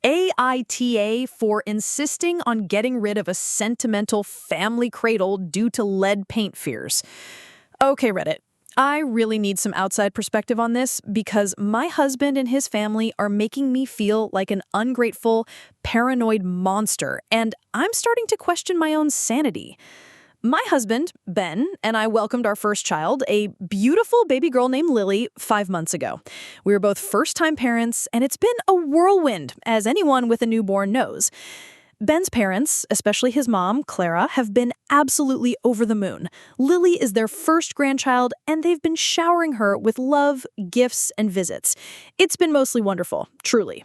AITA for insisting on getting rid of a sentimental family cradle due to lead paint fears. Okay, Reddit. I really need some outside perspective on this because my husband and his family are making me feel like an ungrateful, paranoid monster, and I'm starting to question my own sanity. My husband, Ben, and I welcomed our first child, a beautiful baby girl named Lily, 5 months ago. We were both first-time parents, and it's been a whirlwind, as anyone with a newborn knows. Ben's parents, especially his mom, Clara, have been absolutely over the moon. Lily is their first grandchild, and they've been showering her with love, gifts, and visits. It's been mostly wonderful, truly.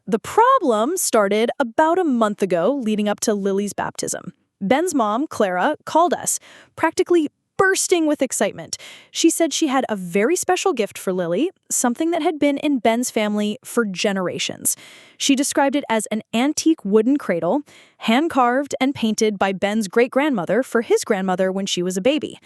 The problem started about a month ago, leading up to Lily's baptism. Ben's mom, Clara, called us, practically bursting with excitement. She said she had a very special gift for Lily, something that had been in Ben's family for generations. She described it as an antique wooden cradle, hand-carved and painted by Ben's great-grandmother for his grandmother when she was a baby.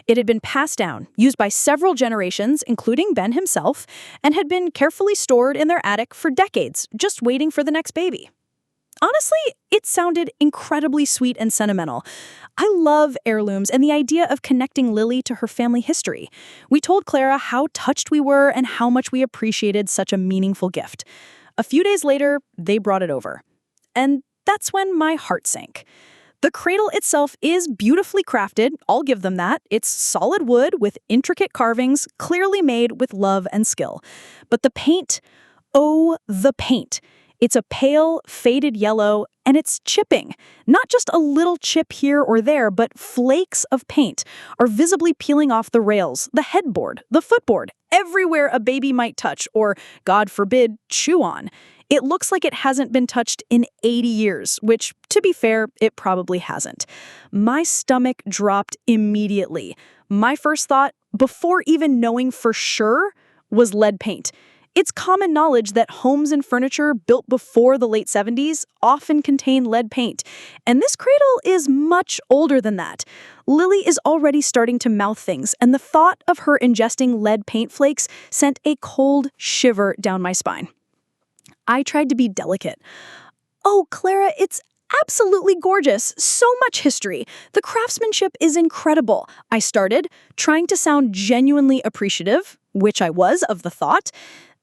It had been passed down, used by several generations, including Ben himself, and had been carefully stored in their attic for decades, just waiting for the next baby. Honestly, it sounded incredibly sweet and sentimental. I love heirlooms and the idea of connecting Lily to her family history. We told Clara how touched we were and how much we appreciated such a meaningful gift. A few days later, they brought it over. And that's when my heart sank. The cradle itself is beautifully crafted, I'll give them that. It's solid wood with intricate carvings, clearly made with love and skill. But the paint, oh, the paint. It's a pale, faded yellow, and it's chipping. Not just a little chip here or there, but flakes of paint are visibly peeling off the rails, the headboard, the footboard, everywhere a baby might touch or, God forbid, chew on. It looks like it hasn't been touched in 80 years, which, to be fair, it probably hasn't. My stomach dropped immediately. My first thought, before even knowing for sure, was lead paint. It's common knowledge that homes and furniture built before the late 70s often contain lead paint, and this cradle is much older than that. Lily is already starting to mouth things, and the thought of her ingesting lead paint flakes sent a cold shiver down my spine. I tried to be delicate. "Oh, Clara, it's absolutely gorgeous. So much history. The craftsmanship is incredible," I started, trying to sound genuinely appreciative, which I was of the thought.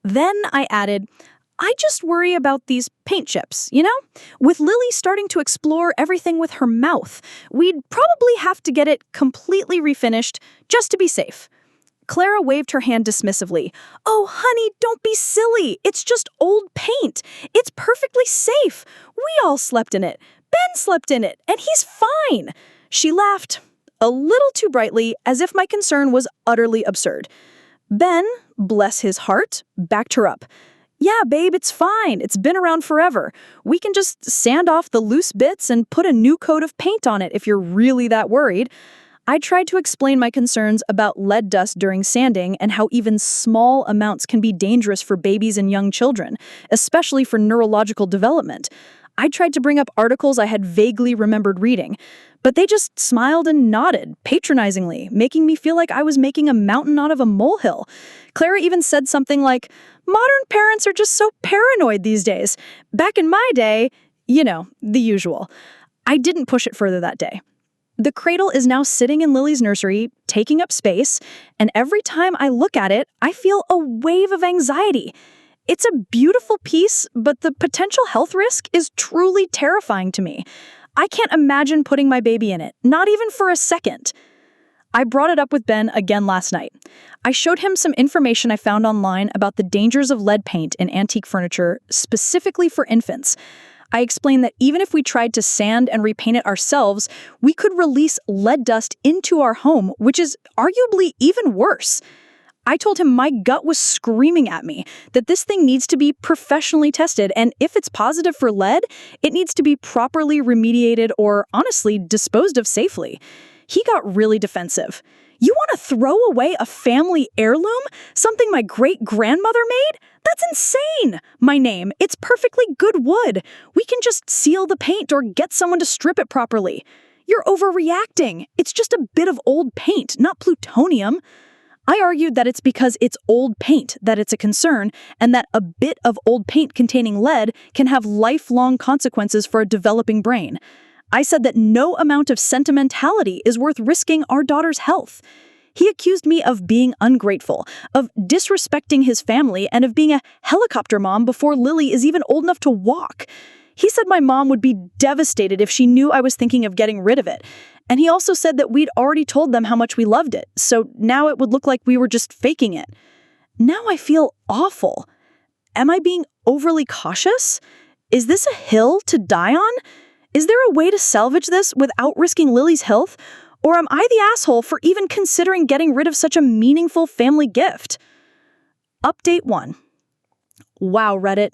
Then I added, "I just worry about these paint chips, you know? With Lily starting to explore everything with her mouth, we'd probably have to get it completely refinished just to be safe." Clara waved her hand dismissively. "Oh, honey, don't be silly. It's just old paint. It's perfectly safe. We all slept in it. Ben slept in it, and he's fine." She laughed, a little too brightly, as if my concern was utterly absurd. Ben, bless his heart, backed her up. "Yeah, babe, it's fine. It's been around forever. We can just sand off the loose bits and put a new coat of paint on it if you're really that worried." I tried to explain my concerns about lead dust during sanding and how even small amounts can be dangerous for babies and young children, especially for neurological development. I tried to bring up articles I had vaguely remembered reading, but they just smiled and nodded, patronizingly, making me feel like I was making a mountain out of a molehill. Clara even said something like, "Modern parents are just so paranoid these days. Back in my day," you know, the usual. I didn't push it further that day. The cradle is now sitting in Lily's nursery, taking up space, and every time I look at it, I feel a wave of anxiety. It's a beautiful piece, but the potential health risk is truly terrifying to me. I can't imagine putting my baby in it, not even for a second. I brought it up with Ben again last night. I showed him some information I found online about the dangers of lead paint in antique furniture, specifically for infants. I explained that even if we tried to sand and repaint it ourselves, we could release lead dust into our home, which is arguably even worse. I told him my gut was screaming at me that this thing needs to be professionally tested, and if it's positive for lead, it needs to be properly remediated or, honestly, disposed of safely. He got really defensive. "You want to throw away a family heirloom? Something my great-grandmother made? That's insane! My name, it's perfectly good wood. We can just seal the paint or get someone to strip it properly. You're overreacting. It's just a bit of old paint, not plutonium." I argued that it's because it's old paint that it's a concern, and that a bit of old paint containing lead can have lifelong consequences for a developing brain. I said that no amount of sentimentality is worth risking our daughter's health. He accused me of being ungrateful, of disrespecting his family, and of being a helicopter mom before Lily is even old enough to walk. He said my mom would be devastated if she knew I was thinking of getting rid of it. And he also said that we'd already told them how much we loved it, so now it would look like we were just faking it. Now I feel awful. Am I being overly cautious? Is this a hill to die on? Is there a way to salvage this without risking Lily's health? Or am I the asshole for even considering getting rid of such a meaningful family gift? Update 1. Wow, Reddit.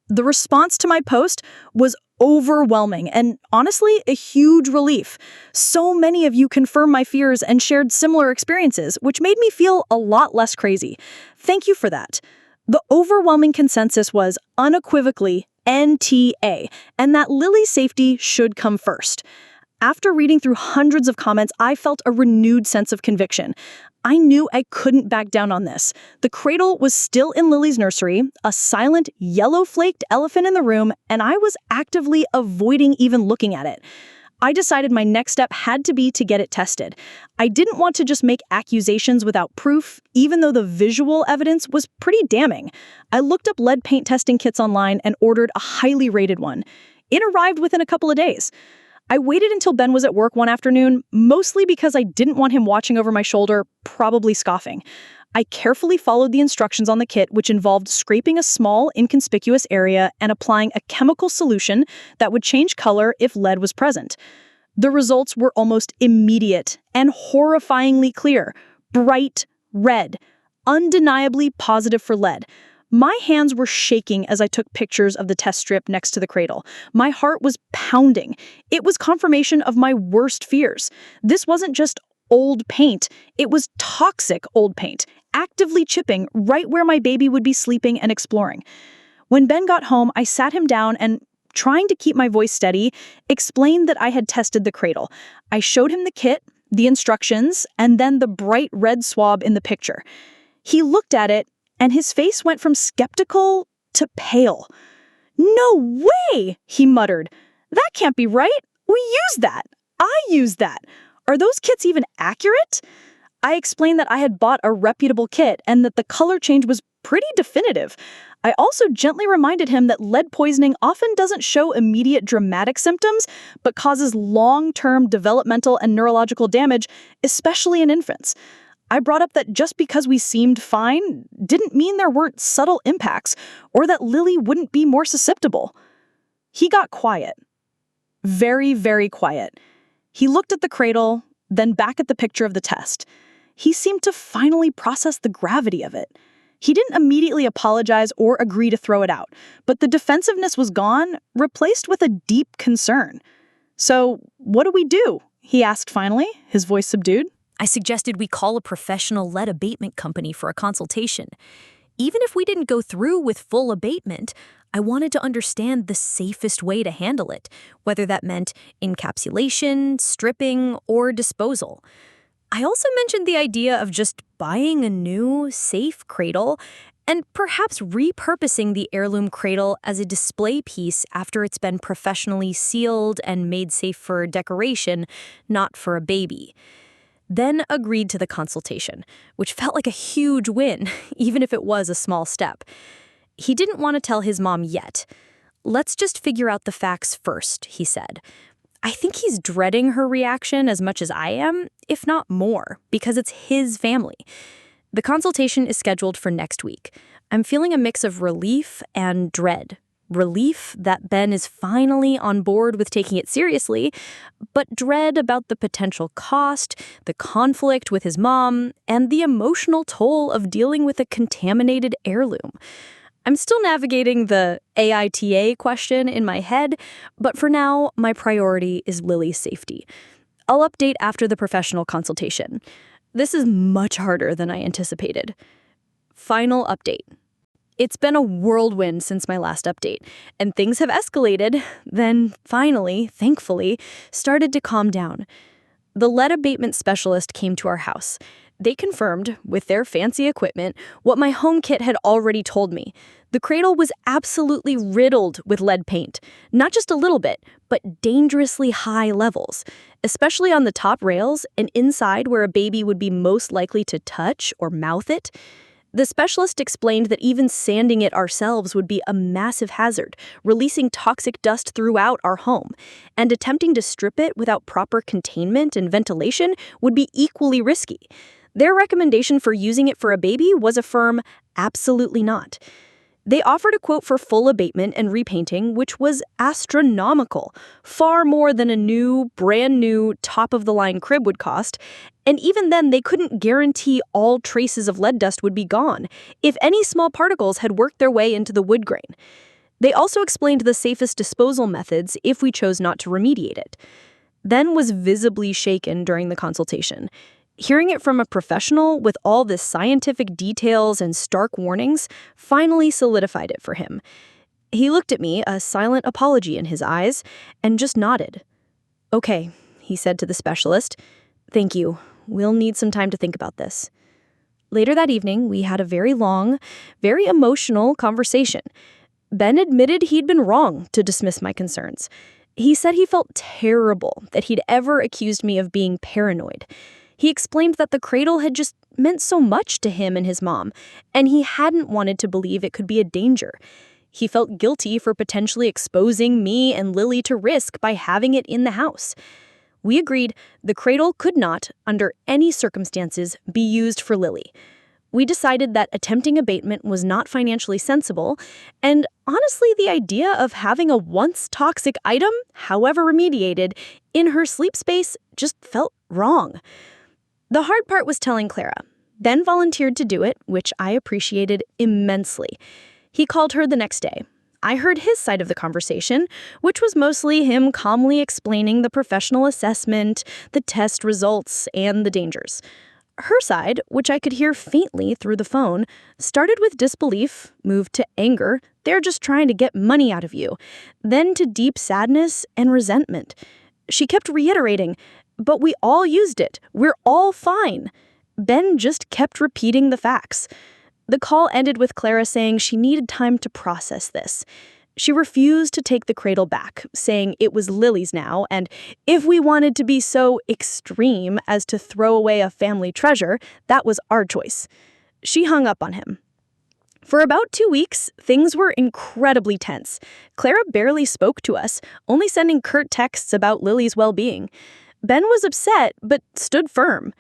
The response to my post was overwhelming and honestly a huge relief. So many of you confirmed my fears and shared similar experiences, which made me feel a lot less crazy. Thank you for that. The overwhelming consensus was unequivocally NTA, and that Lily's safety should come first. After reading through hundreds of comments, I felt a renewed sense of conviction. I knew I couldn't back down on this. The cradle was still in Lily's nursery, a silent, yellow-flaked elephant in the room, and I was actively avoiding even looking at it. I decided my next step had to be to get it tested. I didn't want to just make accusations without proof, even though the visual evidence was pretty damning. I looked up lead paint testing kits online and ordered a highly rated one. It arrived within a couple of days. I waited until Ben was at work one afternoon, mostly because I didn't want him watching over my shoulder, probably scoffing. I carefully followed the instructions on the kit, which involved scraping a small, inconspicuous area and applying a chemical solution that would change color if lead was present. The results were almost immediate and horrifyingly clear. Bright red, undeniably positive for lead. My hands were shaking as I took pictures of the test strip next to the cradle. My heart was pounding. It was confirmation of my worst fears. This wasn't just old paint. It was toxic old paint, actively chipping right where my baby would be sleeping and exploring. When Ben got home, I sat him down and, trying to keep my voice steady, explained that I had tested the cradle. I showed him the kit, the instructions, and then the bright red swab in the picture. He looked at it, and his face went from skeptical to pale. "No way," he muttered. "That can't be right. We used that. I used that. Are those kits even accurate?" I explained that I had bought a reputable kit and that the color change was pretty definitive. I also gently reminded him that lead poisoning often doesn't show immediate dramatic symptoms, but causes long-term developmental and neurological damage, especially in infants. I brought up that just because we seemed fine didn't mean there weren't subtle impacts or that Lily wouldn't be more susceptible. He got quiet. Very, very quiet. He looked at the cradle, then back at the picture of the test. He seemed to finally process the gravity of it. He didn't immediately apologize or agree to throw it out, but the defensiveness was gone, replaced with a deep concern. "So, what do we do?" he asked finally, his voice subdued. I suggested we call a professional lead abatement company for a consultation. Even if we didn't go through with full abatement, I wanted to understand the safest way to handle it, whether that meant encapsulation, stripping, or disposal. I also mentioned the idea of just buying a new, safe cradle and perhaps repurposing the heirloom cradle as a display piece after it's been professionally sealed and made safe for decoration, not for a baby. Then agreed to the consultation, which felt like a huge win, even if it was a small step. He didn't want to tell his mom yet. "Let's just figure out the facts first," he said. I think he's dreading her reaction as much as I am, if not more, because it's his family. The consultation is scheduled for next week. I'm feeling a mix of relief and dread. Relief that Ben is finally on board with taking it seriously, but dread about the potential cost, the conflict with his mom, and the emotional toll of dealing with a contaminated heirloom. I'm still navigating the AITA question in my head, but for now, my priority is Lily's safety. I'll update after the professional consultation. This is much harder than I anticipated. Final update. It's been a whirlwind since my last update, and things have escalated, then finally, thankfully, started to calm down. The lead abatement specialist came to our house. They confirmed, with their fancy equipment, what my home kit had already told me. The cradle was absolutely riddled with lead paint. Not just a little bit, but dangerously high levels, especially on the top rails and inside where a baby would be most likely to touch or mouth it. The specialist explained that even sanding it ourselves would be a massive hazard, releasing toxic dust throughout our home, and attempting to strip it without proper containment and ventilation would be equally risky. Their recommendation for using it for a baby was a firm, absolutely not. They offered a quote for full abatement and repainting, which was astronomical, far more than a brand new, top-of-the-line crib would cost. And even then, they couldn't guarantee all traces of lead dust would be gone if any small particles had worked their way into the wood grain. They also explained the safest disposal methods if we chose not to remediate it. Ben was visibly shaken during the consultation. Hearing it from a professional with all the scientific details and stark warnings finally solidified it for him. He looked at me, a silent apology in his eyes, and just nodded. "Okay," he said to the specialist. "Thank you. We'll need some time to think about this." Later that evening, we had a very long, very emotional conversation. Ben admitted he'd been wrong to dismiss my concerns. He said he felt terrible that he'd ever accused me of being paranoid. He explained that the cradle had just meant so much to him and his mom, and he hadn't wanted to believe it could be a danger. He felt guilty for potentially exposing me and Lily to risk by having it in the house. We agreed the cradle could not, under any circumstances, be used for Lily. We decided that attempting abatement was not financially sensible, and honestly, the idea of having a once-toxic item, however remediated, in her sleep space just felt wrong. The hard part was telling Clara. Ben volunteered to do it, which I appreciated immensely. He called her the next day. I heard his side of the conversation, which was mostly him calmly explaining the professional assessment, the test results, and the dangers. Her side, which I could hear faintly through the phone, started with disbelief, moved to anger, they're just trying to get money out of you, then to deep sadness and resentment. She kept reiterating, "But we all used it. We're all fine." Ben just kept repeating the facts. The call ended with Clara saying she needed time to process this. She refused to take the cradle back, saying it was Lily's now, and if we wanted to be so extreme as to throw away a family treasure, that was our choice. She hung up on him. For about 2 weeks, things were incredibly tense. Clara barely spoke to us, only sending curt texts about Lily's well-being. Ben was upset, but stood firm.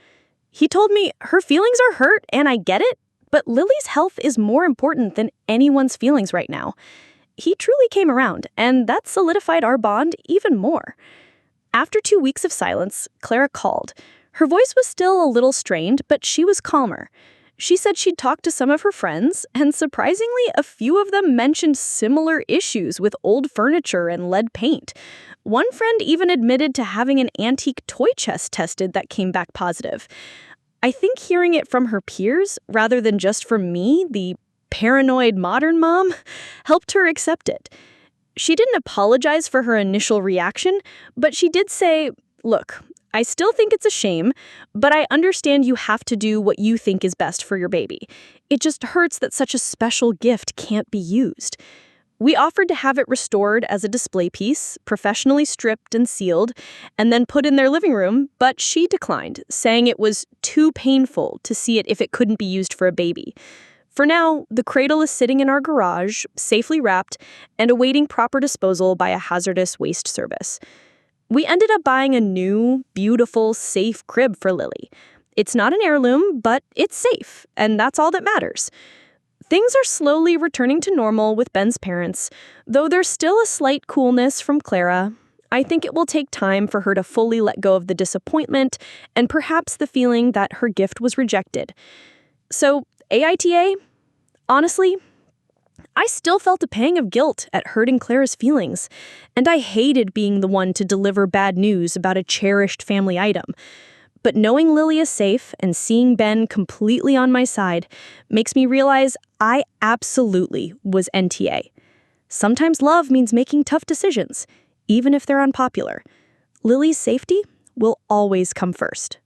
He told me, "Her feelings are hurt, and I get it, but Lily's health is more important than anyone's feelings right now." He truly came around, and that solidified our bond even more. After 2 weeks of silence, Clara called. Her voice was still a little strained, but she was calmer. She said she'd talked to some of her friends, and surprisingly, a few of them mentioned similar issues with old furniture and lead paint. One friend even admitted to having an antique toy chest tested that came back positive. I think hearing it from her peers, rather than just from me, the paranoid modern mom, helped her accept it. She didn't apologize for her initial reaction, but she did say, "Look, I still think it's a shame, but I understand you have to do what you think is best for your baby. It just hurts that such a special gift can't be used." We offered to have it restored as a display piece, professionally stripped and sealed, and then put in their living room, but she declined, saying it was too painful to see it if it couldn't be used for a baby. For now, the cradle is sitting in our garage, safely wrapped, and awaiting proper disposal by a hazardous waste service. We ended up buying a new, beautiful, safe crib for Lily. It's not an heirloom, but it's safe, and that's all that matters. Things are slowly returning to normal with Ben's parents, though there's still a slight coolness from Clara. I think it will take time for her to fully let go of the disappointment and perhaps the feeling that her gift was rejected. So, AITA? Honestly, I still felt a pang of guilt at hurting Clara's feelings, and I hated being the one to deliver bad news about a cherished family item. But knowing Lily is safe and seeing Ben completely on my side makes me realize I absolutely was NTA. Sometimes love means making tough decisions, even if they're unpopular. Lily's safety will always come first.